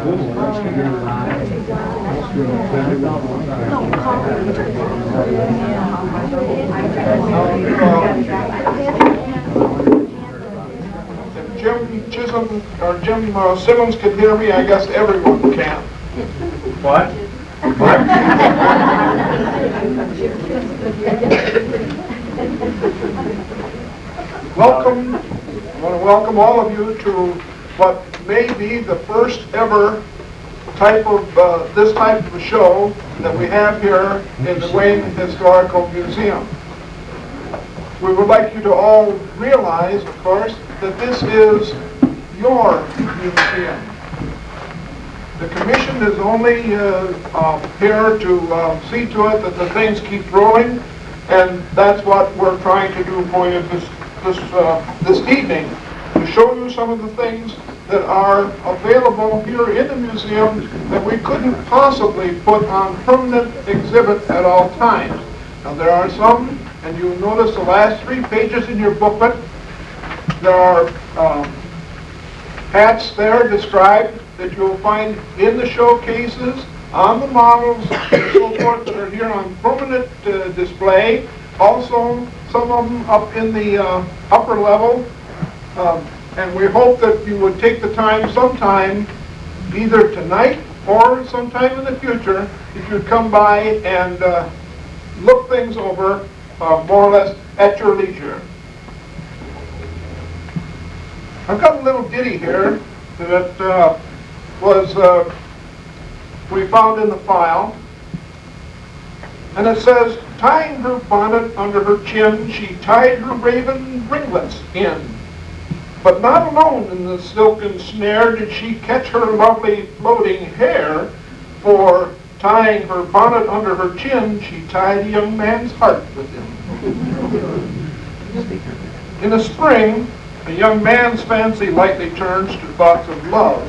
If Jim Chisholm or Jim Simmons can hear me, I guess everyone can. What? Welcome, I want to welcome all of you to what may be the first ever type of, this type of a show that we have here in the Wayne Historical Museum. We would like you to all realize, of course, that this is your museum. The commission is only here to see to it that the things keep rolling, and that's what we're trying to do for you this evening, to show you some of the things that are available here in the museum that we couldn't possibly put on permanent exhibit at all times. Now there are some, and you'll notice the last 3 pages in your booklet, there are hats there described that you'll find in the showcases, on the models, and so forth, that are here on permanent display. Also, some of them up in the upper level. And we hope that you would take the time sometime, either tonight or sometime in the future, if you'd come by and look things over more or less at your leisure. I've got a little ditty here that we found in the file, and it says, tying her bonnet under her chin, she tied her raven ringlets in. But not alone in the silken snare did she catch her lovely floating hair, for tying her bonnet under her chin, she tied a young man's heart within. In the spring, a young man's fancy lightly turns to thoughts of love,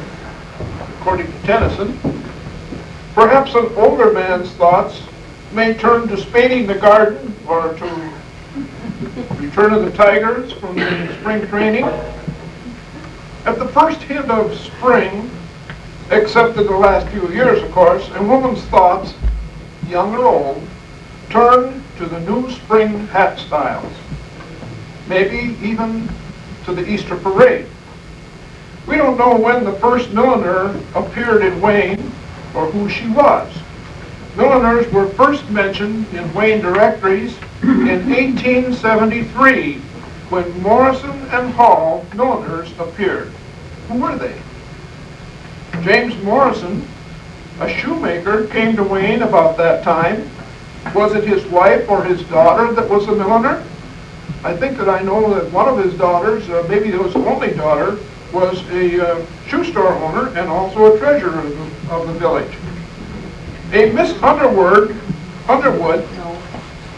according to Tennyson. Perhaps an older man's thoughts may turn to spading the garden, or to Return of the Tigers from the spring training. At the first hint of spring, except in the last few years, of course, a woman's thoughts, young or old, turn to the new spring hat styles, maybe even to the Easter parade. We don't know when the first milliner appeared in Wayne or who she was. Milliners were first mentioned in Wayne directories in 1873 when Morrison and Hall milliners appeared. Who were they? James Morrison, a shoemaker, came to Wayne about that time. Was it his wife or his daughter that was a milliner? I think that I know that one of his daughters, maybe his only daughter, was a shoe store owner and also a treasurer of the village. A Miss Underwood,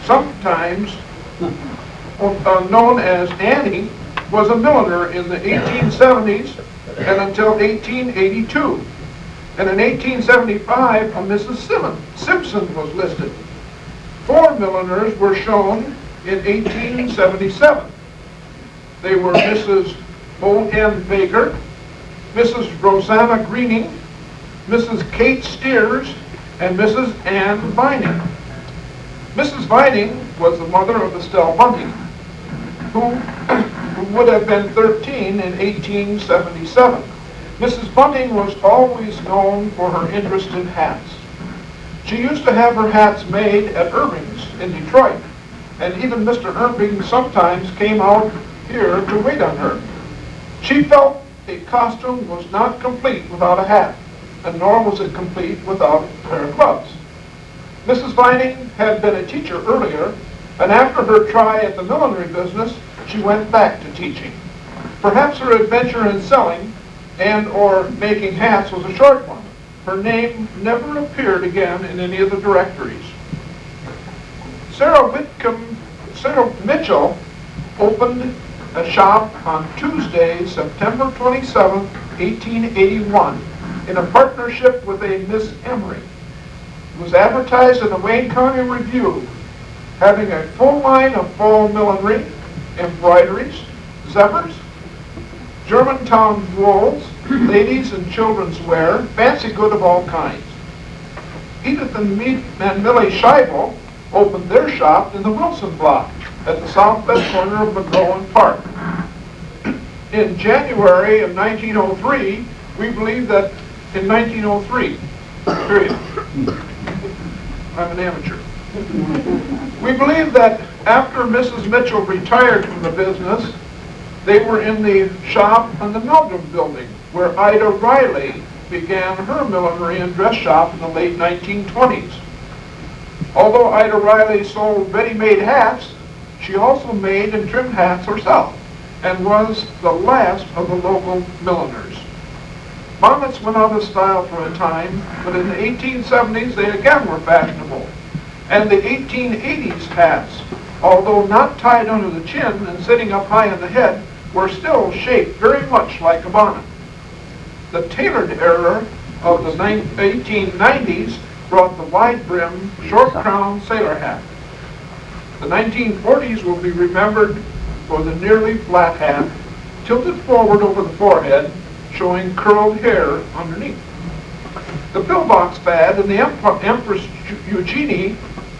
sometimes known as Annie, was a milliner in the 1870s and until 1882. And in 1875, a Mrs. Simpson was listed. 4 milliners were shown in 1877. They were Mrs. O.N. Baker, Mrs. Rosanna Greening, Mrs. Kate Steers, and Mrs. Ann Vining. Mrs. Vining was the mother of Estelle Bunting, who would have been 13 in 1877. Mrs. Bunting was always known for her interest in hats. She used to have her hats made at Irving's in Detroit, and even Mr. Irving sometimes came out here to wait on her. She felt a costume was not complete without a hat, and nor was it complete without a pair of gloves. Mrs. Vining had been a teacher earlier, and after her try at the millinery business, she went back to teaching. Perhaps her adventure in selling and or making hats was a short one. Her name never appeared again in any of the directories. Sarah Mitchell opened a shop on Tuesday, September 27, 1881, in a partnership with a Miss Emery. It was advertised in the Wayne County Review, having a full line of fall millinery, embroideries, zephyrs, Germantown wools, ladies and children's wear, fancy good of all kinds. Edith and Millie Scheibel opened their shop in the Wilson Block at the southwest corner of Monroe and Park. In January of 1903, we believe that in 1903, period. I'm an amateur. We believe that after Mrs. Mitchell retired from the business, they were in the shop in the Meldrum building, where Ida Riley began her millinery and dress shop in the late 1920s. Although Ida Riley sold ready-made hats, she also made and trimmed hats herself, and was the last of the local milliners. Bonnets went out of style for a time, but in the 1870s they again were fashionable. And the 1880s hats, although not tied under the chin and sitting up high on the head, were still shaped very much like a bonnet. The tailored era of the 1890s brought the wide-brim, short-crown sailor hat. The 1940s will be remembered for the nearly flat hat, tilted forward over the forehead, showing curled hair underneath. The pillbox fad and the Empress Eugenie,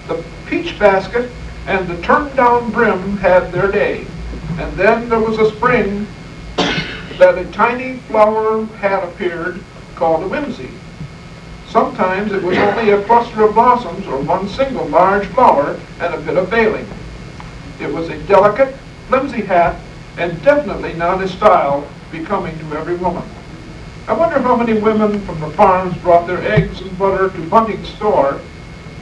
the peach basket, and the turned-down brim had their day. And then there was a spring that a tiny flower hat appeared called a whimsy. Sometimes it was only a cluster of blossoms or one single large flower and a bit of veiling. It was a delicate, flimsy hat and definitely not a style becoming to every woman. I wonder how many women from the farms brought their eggs and butter to Bunting's store,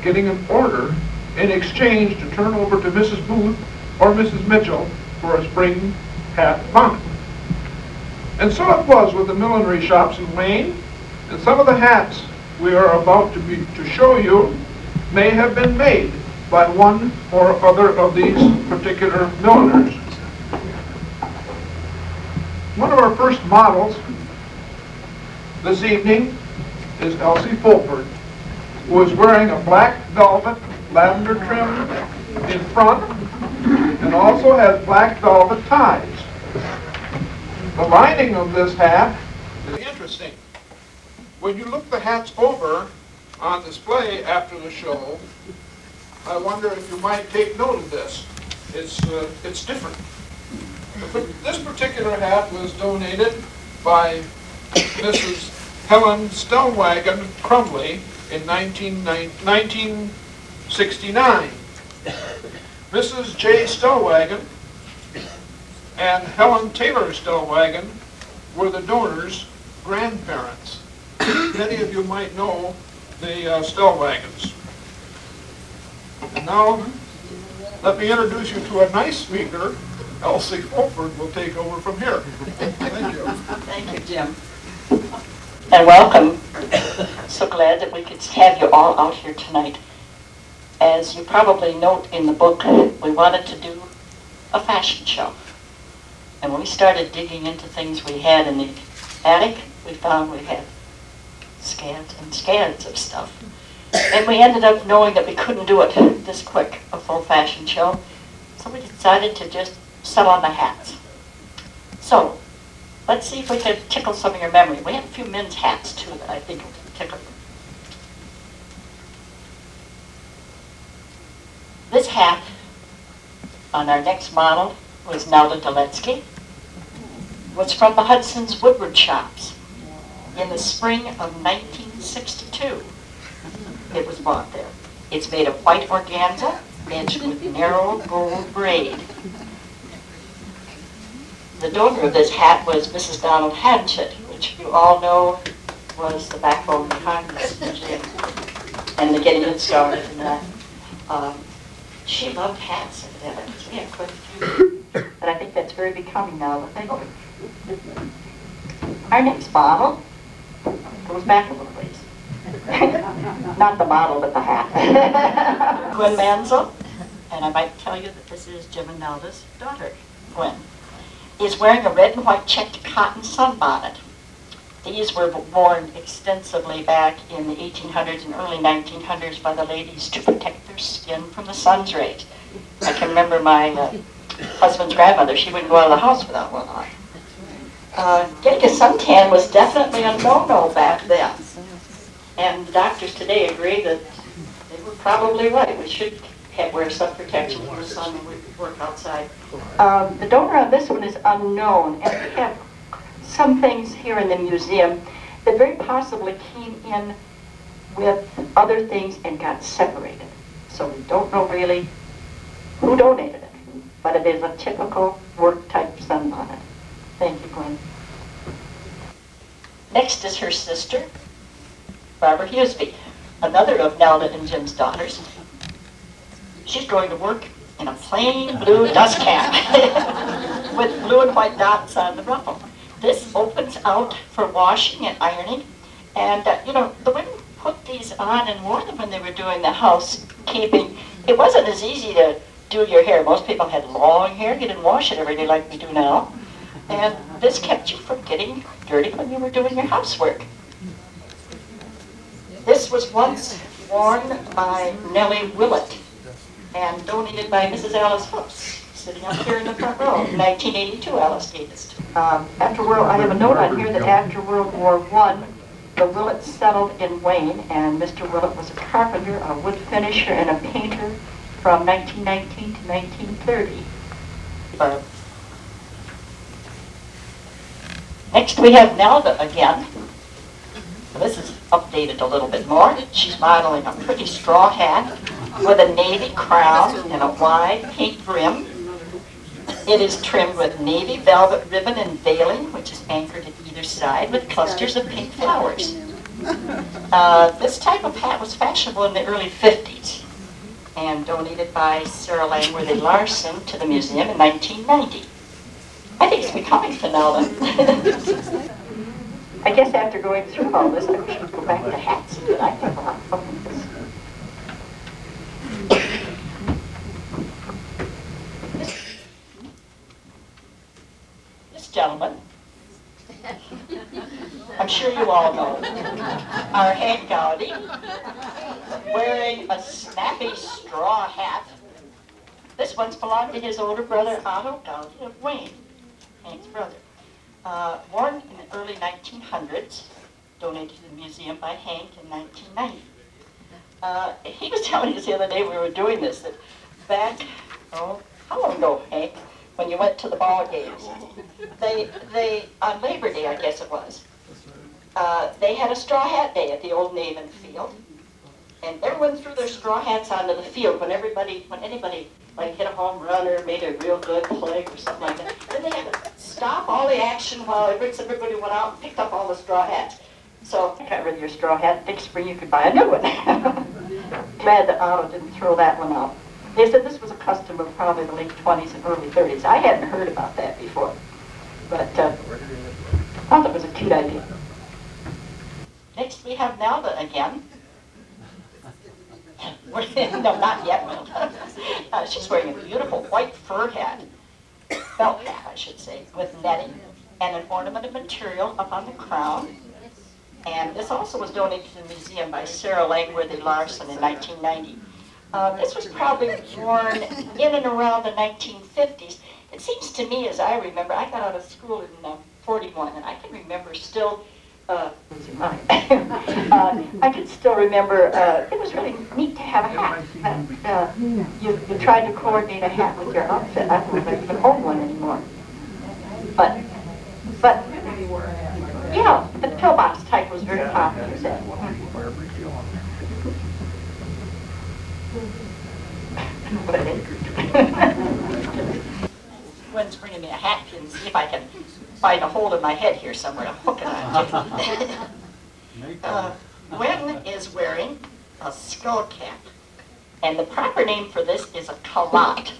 getting an order in exchange to turn over to Mrs. Booth or Mrs. Mitchell for a spring hat bonnet. And so it was with the millinery shops in Wayne, and some of the hats we are about to show you may have been made by one or other of these particular milliners. One of our first models this evening is Elsie Fulford, who is wearing a black velvet lavender trim in front and also has black velvet ties. The lining of this hat is interesting. When you look the hats over on display after the show, I wonder if you might take note of this. It's different. This particular hat was donated by Mrs. Helen Stellwagen Crumley in 1969. Mrs. J. Stellwagen and Helen Taylor Stellwagen were the donors' grandparents. Many of you might know the Stellwagens. And now, let me introduce you to a nice speaker. Elsie Fulford will take over from here. Thank you. Thank you, Jim. And welcome. So glad that we could have you all out here tonight. As you probably note in the book, we wanted to do a fashion show. And when we started digging into things we had in the attic, we found we had scads and scads of stuff. And we ended up knowing that we couldn't do it this quick, a full fashion show. So we decided to just settle on the hats. So, let's see if we can tickle some of your memory. We have a few men's hats, too, that I think will tickle. This hat on our next model was Nelda Doletsky. Was from the Hudson's Woodward shops in the spring of 1962. It was bought there. It's made of white organza, edged with narrow gold braid. The donor of this hat was Mrs. Donald Hanchett, which you all know was the backbone behind this museum and the getting it started and that. She loved hats, evidently, because we have quite a few. And I think that's very becoming now. Our next model goes back a little ways. Not the model, but the hat. Gwen Mansell, and I might tell you that this is Jim and Nelda's daughter, Gwen, is wearing a red and white checked cotton sunbonnet. These were worn extensively back in the 1800s and early 1900s by the ladies to protect their skin from the sun's rays. I can remember my husband's grandmother, she wouldn't go out of the house without one on. Getting a suntan was definitely a no-no back then. And the doctors today agree that they were probably right. We should wear sun protection from the sun when we work outside. The donor on this one is unknown, and we have some things here in the museum that very possibly came in with other things and got separated. So we don't know really who donated it, but it is a typical work-type sunbonnet. Thank you, Gwen. Next is her sister, Barbara Huseby, another of Nelda and Jim's daughters. She's going to work in a plain blue dust cap with blue and white dots on the ruffle. This opens out for washing and ironing. And, the women put these on and wore them when they were doing the housekeeping. It wasn't as easy to do your hair. Most people had long hair. You didn't wash it every day like we do now. And this kept you from getting dirty when you were doing your housework. This was once worn by Nellie Willett and donated by Mrs. Alice Hooks, sitting up here in the front row. In 1982, Alice gave this to me. I have a note on here that after World War I, the Willets settled in Wayne, and Mr. Willett was a carpenter, a wood finisher, and a painter from 1919 to 1930. Next we have Nelda again. This is updated a little bit more. She's modeling a pretty straw hat with a navy crown and a wide pink brim. It is trimmed with navy velvet ribbon and veiling, which is anchored at either side with clusters of pink flowers. This type of hat was fashionable in the early 50s and donated by Sarah Langworthy Larson to the museum in 1990. I think it's becoming to Nelda. I guess after going through all this, I wish we'd go back to hats, but I have a lot of fun with this. This gentleman, I'm sure you all know, our Hank Gowdy, wearing a snappy straw hat. This once belonged to his older brother, Otto Gowdy of Wayne, Hank's brother. Worn in the early 1900s, donated to the museum by Hank in 1990. He was telling us the other day we were doing this, that back, how long ago, Hank, when you went to the ball games, they on Labor Day, I guess it was, they had a straw hat day at the old Navin Field, and everyone threw their straw hats onto the field when anybody like hit a home run or made a real good play or something like that. Then they had to stop all the action while everybody went out and picked up all the straw hats. So got rid of your straw hat. Next spring you could buy a new one. Glad that Otto didn't throw that one out. They said this was a custom of probably the late 20s and early 30s. I hadn't heard about that before, but I thought it was a cute idea. Next we have Nelda again. No, not yet. She's wearing a beautiful white fur hat, felt hat, I should say, with netting and an ornamented material up on the crown. And this also was donated to the museum by Sarah Langworthy Larson in 1990. This was probably worn in and around the 1950s. It seems to me, as I remember, I got out of school in 41, and I can remember still I can still remember, it was really neat to have a hat. You tried to coordinate a hat with your outfit. I don't know if I even own one anymore. But the pillbox type was very popular then. Gwen's bringing me a hat pin. See if I can find a hole in my head here somewhere. I'm hooking on it. Gwen is wearing a skull cap, and the proper name for this is a calotte.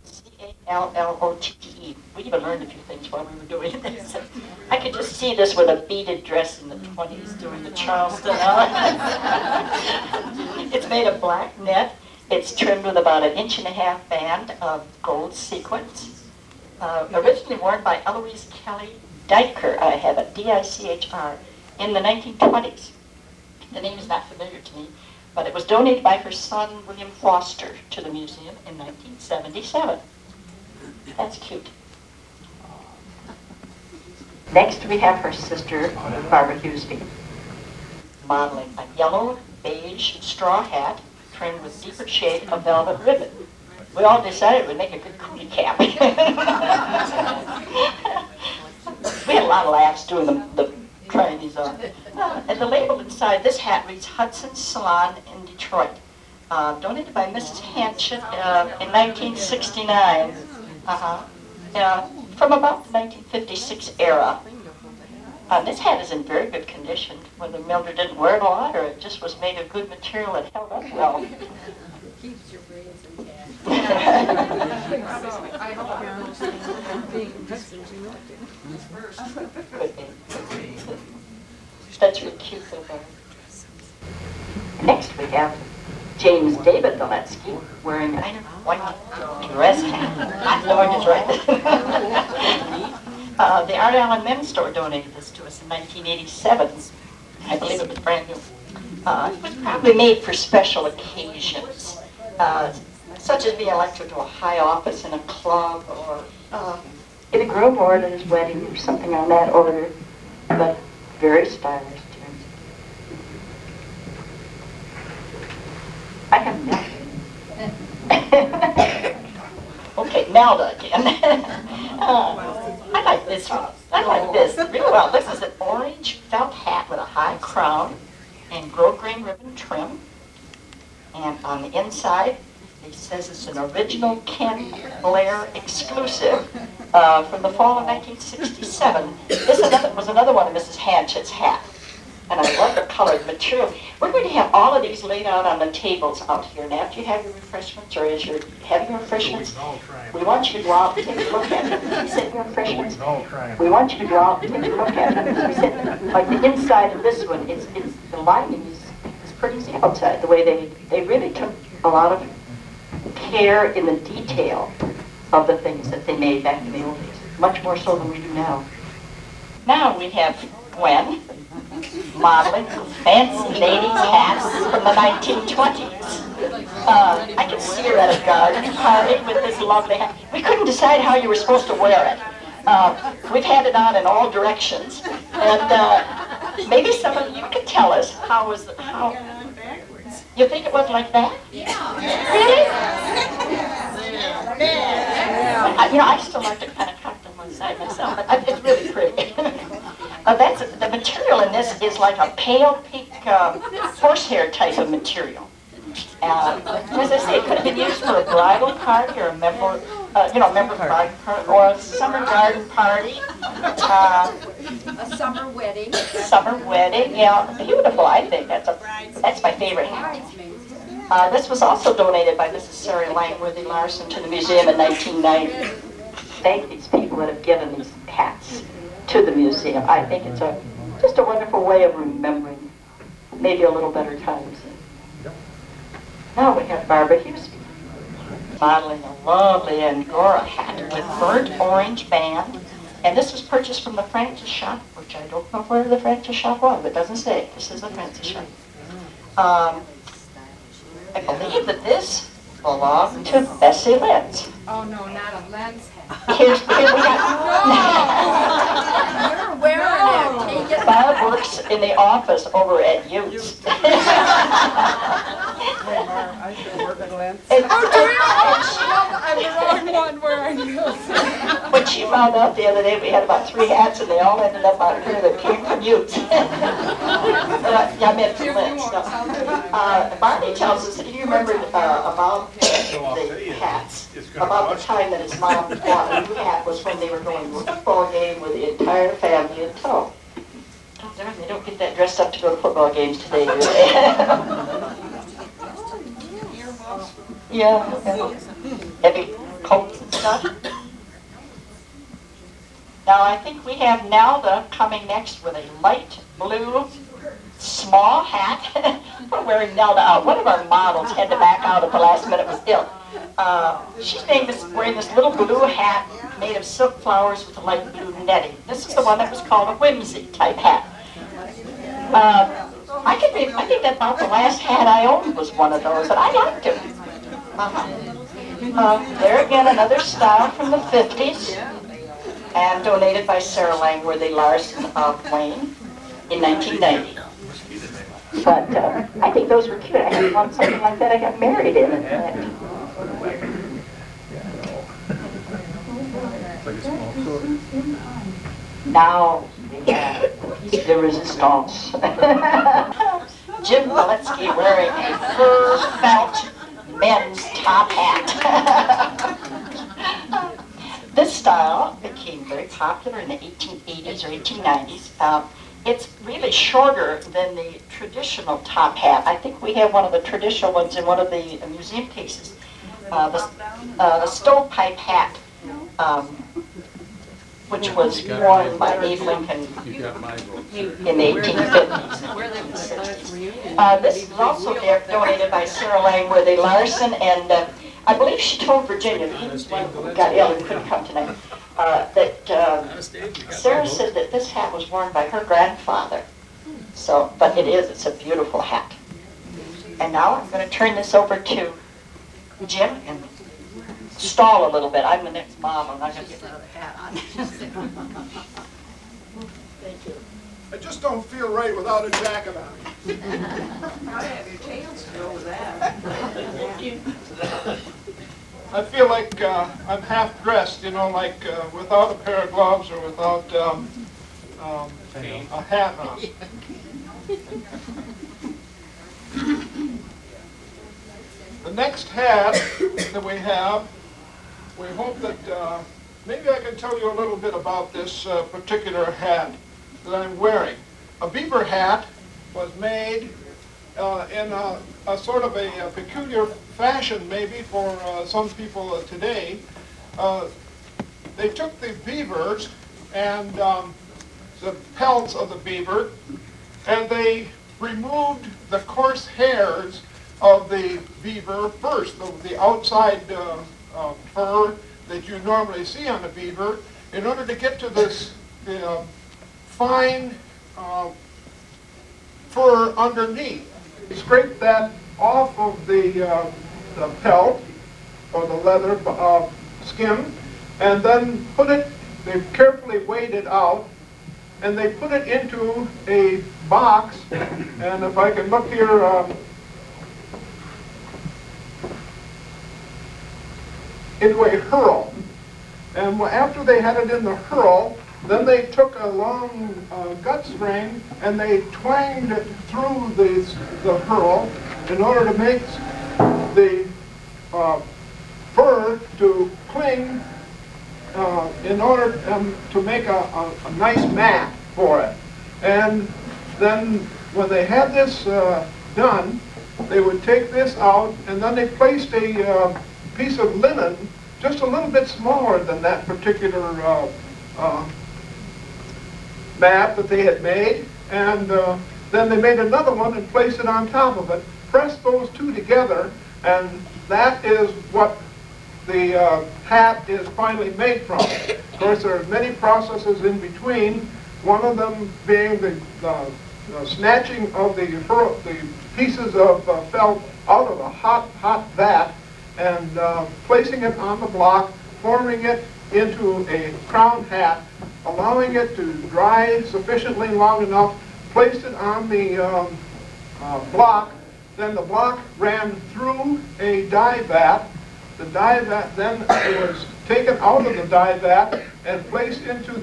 C-A-L-L-O-T-T-E. We even learned a few things while we were doing this. I could just see this with a beaded dress in the 20s during the Charleston. It's made of black net. It's trimmed with about 1.5 inch band of gold sequins. Originally worn by Eloise Kelly Dicher, I have it, D-I-C-H-R, in the 1920s. The name is not familiar to me, but it was donated by her son, William Foster, to the museum in 1977. That's cute. Next, we have her sister, Barbara Huseby, modeling a yellow beige straw hat trimmed with deeper shade of velvet ribbon. We all decided it would make a good coolie cap. We had a lot of laughs doing the trying these on. And the label inside this hat reads Hudson Salon in Detroit. Donated by Mrs. Hanchett in 1969. From about the 1956 era. This hat is in very good condition, whether Mildred didn't wear it a lot or it just was made of good material that held up well. Keeps your brains intact. I hope you understand being Could be. That's really cute of her. Next we have James David Valetsky wearing a white dress hat. Not gorgeous, right? The Art Allen Men's Store donated this to us in 1987. I believe it was brand new. It was probably made for special occasions, such as being elected to a high office in a club or in a groom board at his wedding or something on that order, but very stylish. I have nothing. Okay, Melda again. I like this one. I like this really well. This is an orange felt hat with a high crown and grosgrain ribbon trim. And on the inside, it says it's an original Ken Blair exclusive from the fall of 1967. This was another one of Mrs. Hanchett's hats. And I love the colored material. We're going to have all of these laid out on the tables out here. And after you have your refreshments, or as you're having your refreshments, we want you to go out and take a look at them. We said your refreshments. We want you to go out and take a look at them. We said, like the inside of this one, the lining is pretty easy outside. The way they really took a lot of care in the detail of the things that they made back in the old days. Much more so than we do now. Now we have Gwen modeling fancy ladies' hats from the 1920s. I can see her at a garden party with this lovely hat. We couldn't decide how you were supposed to wear it. We've had it on in all directions, and maybe some of you could tell us how. You think it was like that? Yeah. Really? I still like to kind of cut them one side myself, but it's really pretty. The material in this is like a pale pink horsehair type of material. As I say, it could have been used for a bridal party or a member bridal party or a summer garden party. A summer wedding. Summer wedding, yeah, beautiful. I think that's my favorite hat. This was also donated by Mrs. Sarah Langworthy Larson to the museum in 1990. Thank these people that have given these hats to the museum. I think it's just a wonderful way of remembering maybe a little better times. Now we have Barbara Huseby modeling a lovely Angora hat with burnt orange band. And this was purchased from the Francis shop, which I don't know where the Francis shop was, but it doesn't say. This is the Francis shop. I believe that this belonged to Bessie Lenz. Oh, no, not a lens hat. Here we got. You're wearing it. Take it. Barb works in the office over at Utes. I should work at lens. I'm the wrong one wearing this. When she found out the other day we had about 3 hats and they all ended up on her that came from Utes. I meant from Lens. No. Barney tells us that he remembered about the hats, about the time that his mom bought a new hat was when they were going to a football game with the entire family in tow. Oh, darn, they don't get that dressed up to go to football games today, do they? Yeah. Heavy coats and stuff. Now I think we have Nalda coming next with a light blue small hat. We're wearing Nelda out. One of our models had to back out at the last minute, was ill. She's wearing this little blue hat made of silk flowers with a light blue netting. This is the one that was called a whimsy type hat. I think that about the last hat I owned was one of those, and I liked it. There again, another style from the 50s. and donated by Sarah Langworthy Larson of Wayne in 1990. But I think those were cute. I had one something like that I got married in. Now we have the resistance. Jim Valetsky wearing a fur felt men's top hat. This style became very popular in the 1880s or 1890s. It's really shorter than the traditional top hat. I think we have one of the traditional ones in one of the museum cases. The stovepipe hat, which was worn by Abe Lincoln in the 1850s. This is also donated by Sarah Langworthy Larson, and I believe she told Virginia, who got ill and couldn't come tonight, that Sarah said that this hat was worn by her grandfather. So, but it's a beautiful hat. And now I'm going to turn this over to Jim and stall a little bit. I'm the next mom. I'm not going to get another hat on. Thank you. I just don't feel right without a jacket on. Gotta have your tails to go with that. I feel like I'm half dressed, you know, like without a pair of gloves or without a hat on. The next hat that we have, we hope that maybe I can tell you a little bit about this particular hat that I'm wearing. A beaver hat was made in a sort of a peculiar fashion, maybe for some people today. They took the beavers and the pelts of the beaver, and they removed the coarse hairs of the beaver first, the outside fur that you normally see on a beaver, in order to get to this fine fur underneath. Scrape that off of the pelt or the leather skin, and then they carefully weighed it out, and they put it into a box. And if I can look here, into a hurl. And after they had it in the hurl, then they took a long gut string and they twanged it through the hurl in order to make the fur to cling, in order to make a nice mat for it. And then when they had this done, they would take this out, and then they placed a piece of linen just a little bit smaller than that particular mat that they had made, and then they made another one and placed it on top of it, pressed those two together, and that is what the hat is finally made from. Of course, there are many processes in between, one of them being the snatching of the pieces of felt out of a hot vat and placing it on the block, forming it into a crown hat, allowing it to dry sufficiently long enough, placed it on the block. Then the block ran through a dye vat. The dye vat then was taken out of the dye vat and placed into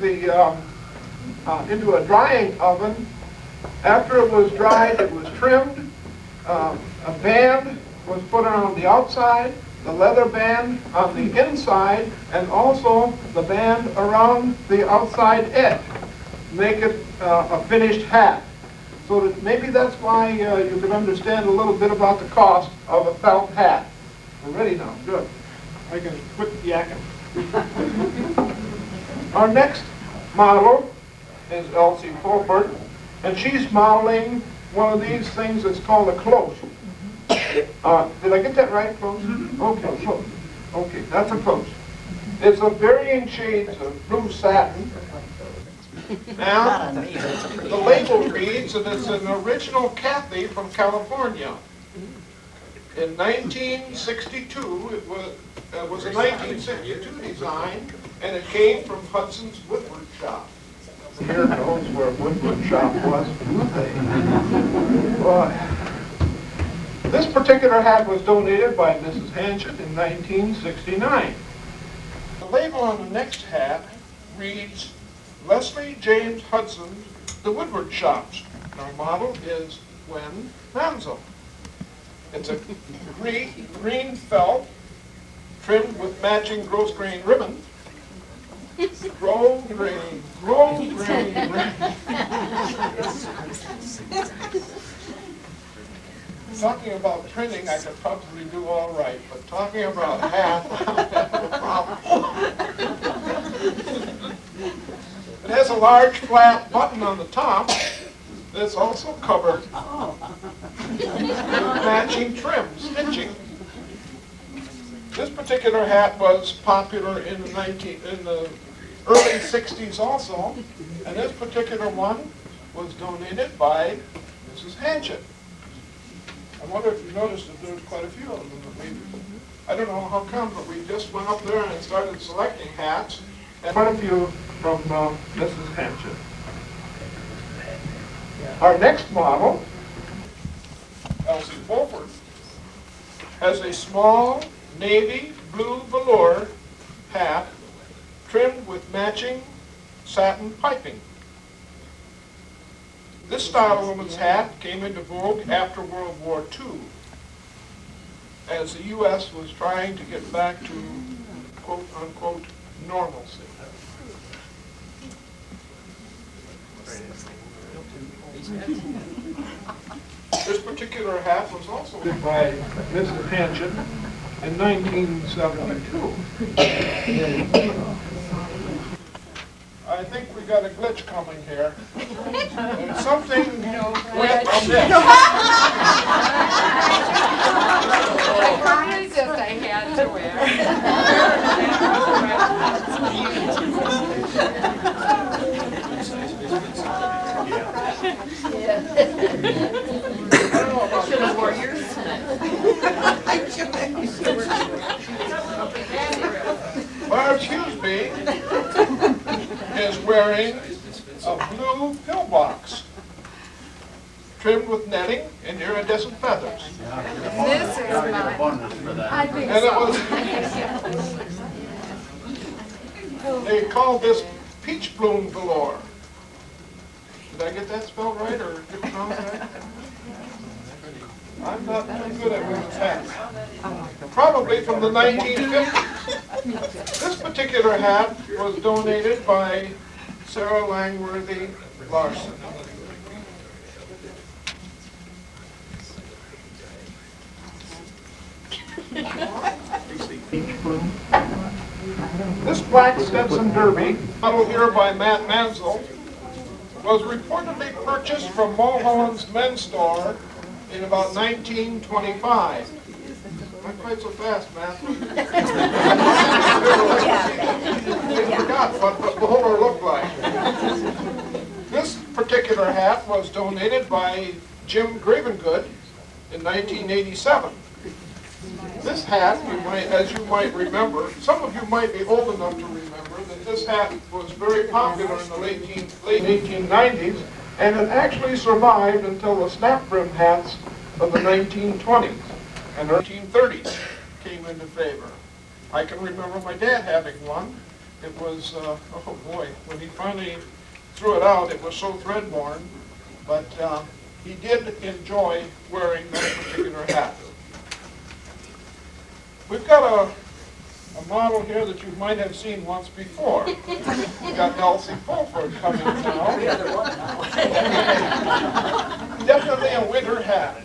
a drying oven. After it was dried, it was trimmed. A band was put on the outside, the leather band on the inside, and also the band around the outside edge. Make it a finished hat. So that maybe that's why you can understand a little bit about the cost of a felt hat. We're ready now. Good. I can quit yakking. Our next model is Elsie Fulford, and she's modeling one of these things that's called a cloche. Did I get that right, cloche? Okay, cloche. Okay, that's a cloche. It's of varying shades of blue satin. Now, the label reads that it's an original Kathy from California. In 1962, it was a 1962 design, and it came from Hudson's Woodward Shop. Here knows where Woodward Shop was. This particular hat was donated by Mrs. Hanchett in 1969. The label on the next hat reads, Leslie James Hudson, The Woodward Shops. Our model is Gwen Manzel. It's a green felt trimmed with matching gross grain ribbon. Grow grain. Talking about printing, I could probably do all right, but talking about hat, I'm having a problem. It has a large flat button on the top that's also covered with matching trim, stitching. This particular hat was popular in the early 60s also, and this particular one was donated by Mrs. Hanchett. I wonder if you noticed that there's quite a few of them. I don't know how come, but we just went up there and started selecting hats, and quite a few from Mrs. Hanchett. Our next model, Elsie Fulford, has a small navy blue velour hat trimmed with matching satin piping. This style of woman's hat came into vogue after World War II, as the U.S. was trying to get back to quote-unquote normalcy. This particular hat was also made by Mrs. Hanchett in 1972. I think we got a glitch coming here. There's something went amiss. Probably just I had to wear. Should have wore yours Barb Hughesby is wearing a blue pillbox trimmed with netting and iridescent feathers. This is mine. I think And it so. was, they called this peach bloom velour. Did I get that spelled right or get it wrong? I'm not very good at women's hats. Probably from the 1950s. This particular hat was donated by Sarah Langworthy Larson. This black Stetson Derby, modeled here by Matt Mansell, was reportedly purchased from Mulholland's men's store in about 1925. Not quite so fast, Matt. I forgot what the beholder looked like. This particular hat was donated by Jim Gravengood in 1987. This hat, as you might remember, some of you might be old enough to remember that this hat was very popular in the late 1890s, and it actually survived until the snap-brim hats of the 1920s and 1930s came into favor. I can remember my dad having one. It was, oh boy, when he finally threw it out, it was so thread-worn, but he did enjoy wearing that particular hat. We've got a model here that you might have seen once before. We've got Elsie Fulford coming now. Definitely a winter hat.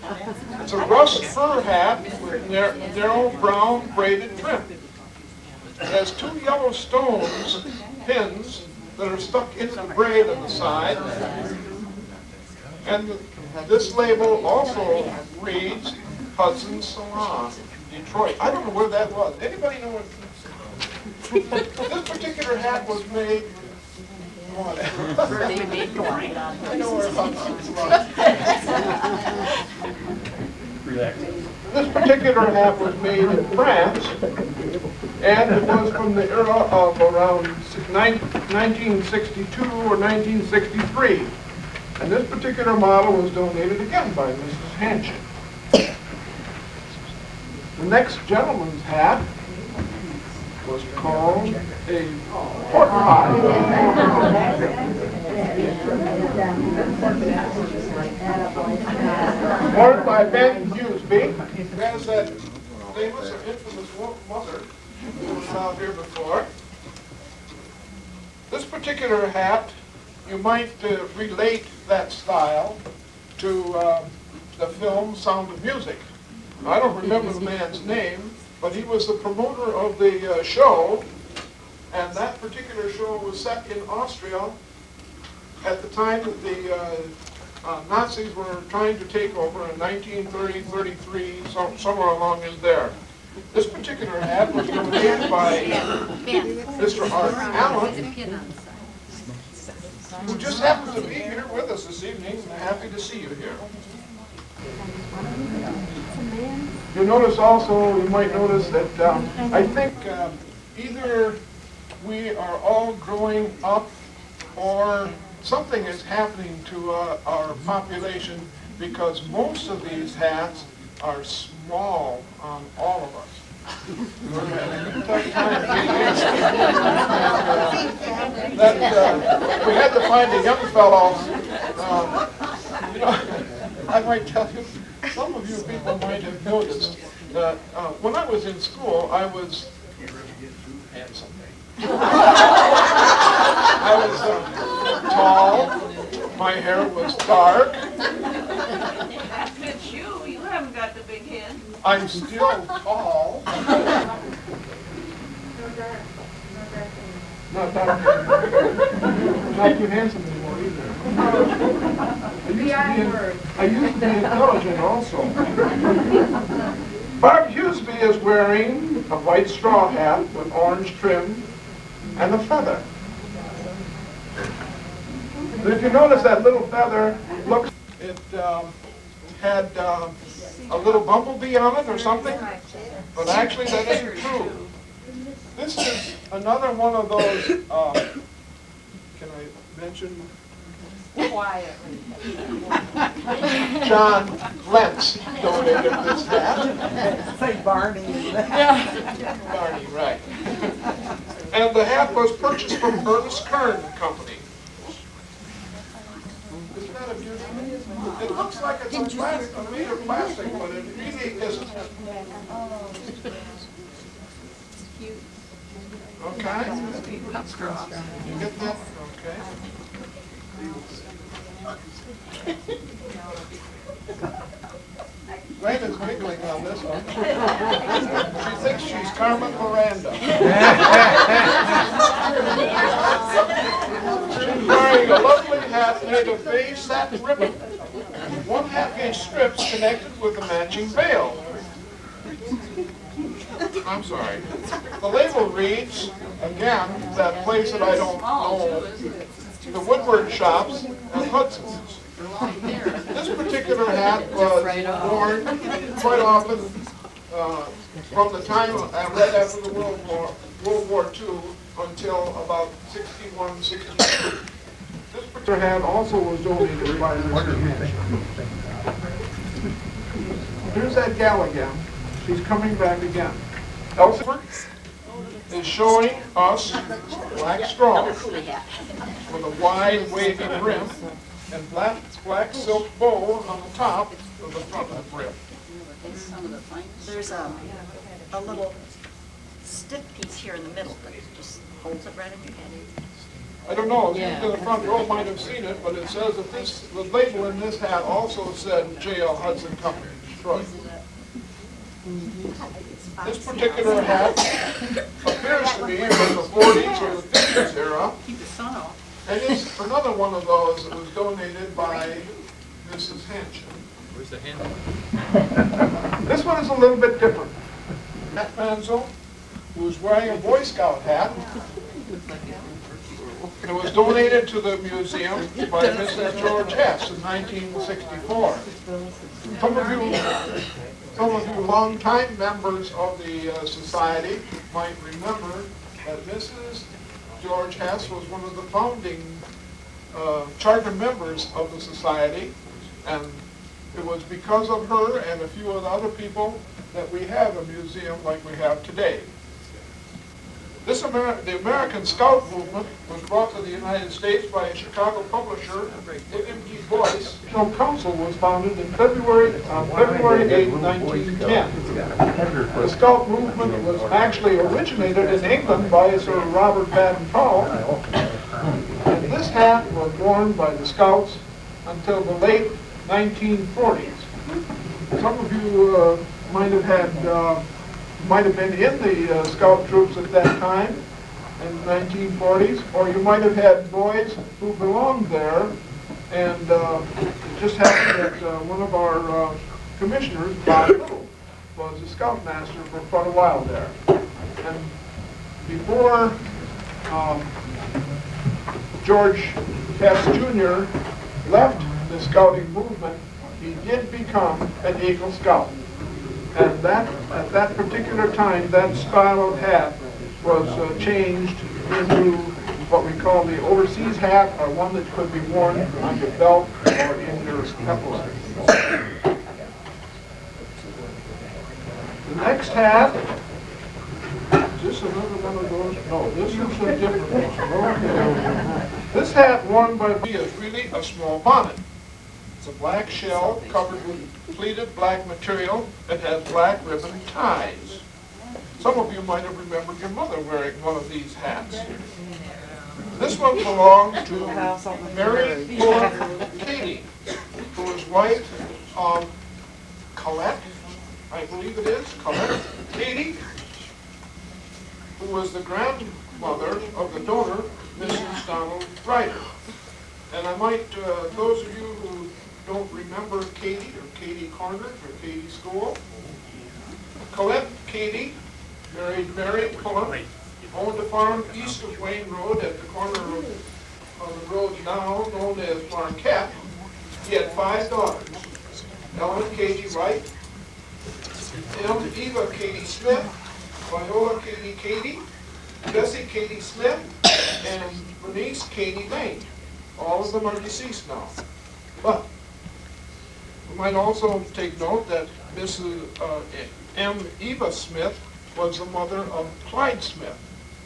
It's a rust fur hat with narrow brown braided trim. It has two yellow stones, pins, that are stuck into the braid on the side. And this label also reads Hudson's Salon, Detroit. I don't know where that was. Anybody know where? This particular hat was made. I know where Hudson's was. This particular hat was made in France And it was from the era of around 1962 or 1963. And this particular model was donated again by Mrs. Hanchin. The next gentleman's hat was called a pork pie. Worn by Ben Huseby. Has that famous and infamous mother who was out here before. This particular hat, you might relate that style to the film Sound of Music. I don't remember the man's name, but he was the promoter of the show, and that particular show was set in Austria at the time that the Nazis were trying to take over in 1930, 33, somewhere along in there. This particular hat was donated by Mr. Art Allen, who just happens to be here with us this evening. I'm happy to see you here. You notice also, you might notice that I think either we are all growing up or something is happening to our population, because most of these hats are small on all of us. We're having a tough time getting in. We had to find a young fellow. You know, I might tell you, some of you people might have noticed that when I was in school, I was handsome. I was tall. My hair was dark. That fits you. You haven't got the big head. I'm still tall. Not dark. Not too handsome anymore either. I used to be intelligent also. Barb Huseby is wearing a white straw hat with orange trim and a feather. But if you notice that little feather, it had a little bumblebee on it or something, but actually that isn't true. This is another one of those, can I mention? Quietly. John Lentz donated this hat. Say Barney. Barney, right. And the hat was purchased from Ernest Kern Company. Isn't that a beauty? It looks like it's a made of plastic, but it really isn't. Okay? You get that? Okay. Gwen is giggling on this one. She thinks she's Carmen Miranda. She's wearing a lovely hat made of beige satin ribbon. 1/2-inch strips connected with a matching veil. I'm sorry. The label reads, again, that place that I don't know, the Woodward Shops at Hudson's. This particular hat was worn quite often from the time right after the World War II until about 61, 62. This particular hat also was donated by Mr. Hanchin. Here's that gal again. She's coming back again. Elsie is showing us black straw with a wide wavy brim and black silk bow on the top of the front of the brim. There's a little stiff piece here in the middle that just holds it right in your head. I don't know, the front row might have seen it, but it says that the label in this hat also said J.L. Hudson Company, Detroit. This particular hat appears to be from the 40s or the 50s era. Keep the sun off. And it's another one of those that was donated by Mrs. Hanchin. Where's the handle? This one is a little bit different. Matt Manzel, who was wearing a Boy Scout hat. It was donated to the museum by Mrs. George Hess in 1964. Some of you Some of you longtime members of the society might remember that Mrs. George Hess was one of the founding charter members of the society, and it was because of her and a few of the other people that we have a museum like we have today. The American Scout movement was brought to the United States by a Chicago publisher, William D. Boyce. The National Council was founded in February 8, 1910. The Scout movement was actually originated in England by Sir Robert Baden-Powell. And this hat was worn by the Scouts until the late 1940s. Some of you might have been in the Scout troops at that time, in the 1940s, or you might have had boys who belonged there, and it just happened that one of our commissioners, Bob Little, was a scoutmaster for quite a while there. And before George Hess Jr. left the scouting movement, he did become an Eagle Scout. And at that particular time, that style of hat was changed into what we call the overseas hat, or one that could be worn on your belt or in your epaulets. The next hat, is this another one of those? No, this is a different one. Okay. This hat worn by me is really a small bonnet. It's a black shell covered with pleated black material and has black ribbon ties. Some of you might have remembered your mother wearing one of these hats. This one belonged to Mary Fuller Katie, who was wife of Colette, I believe it is, Colette Katie, who was the grandmother of the donor, Mrs. Donald Ryder. And I might, those of you who don't remember Katie, or Katie Corners, or Katie School, Colette Katie married Mary Pullen, owned a farm east of Wayne Road at the corner of the road now known as Marquette. He had 5 daughters: Ellen Katie Wright, Eva Katie Smith, Viola Katie, Bessie Katie Smith, and Bernice Katie Lane. All of them are deceased now. But we might also take note that Mrs. M. Eva Smith was the mother of Clyde Smith.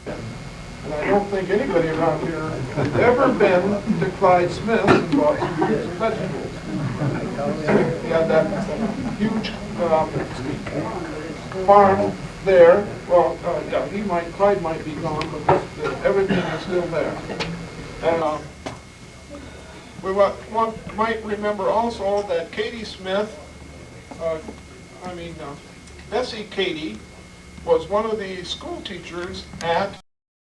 And I don't think anybody around here has ever been to Clyde Smith and bought some fruits and vegetables. He had that huge farm there. Well, yeah, Clyde might be gone, but everything is still there. And we might remember also that Katie Smith, Bessie Katie, was one of the school teachers at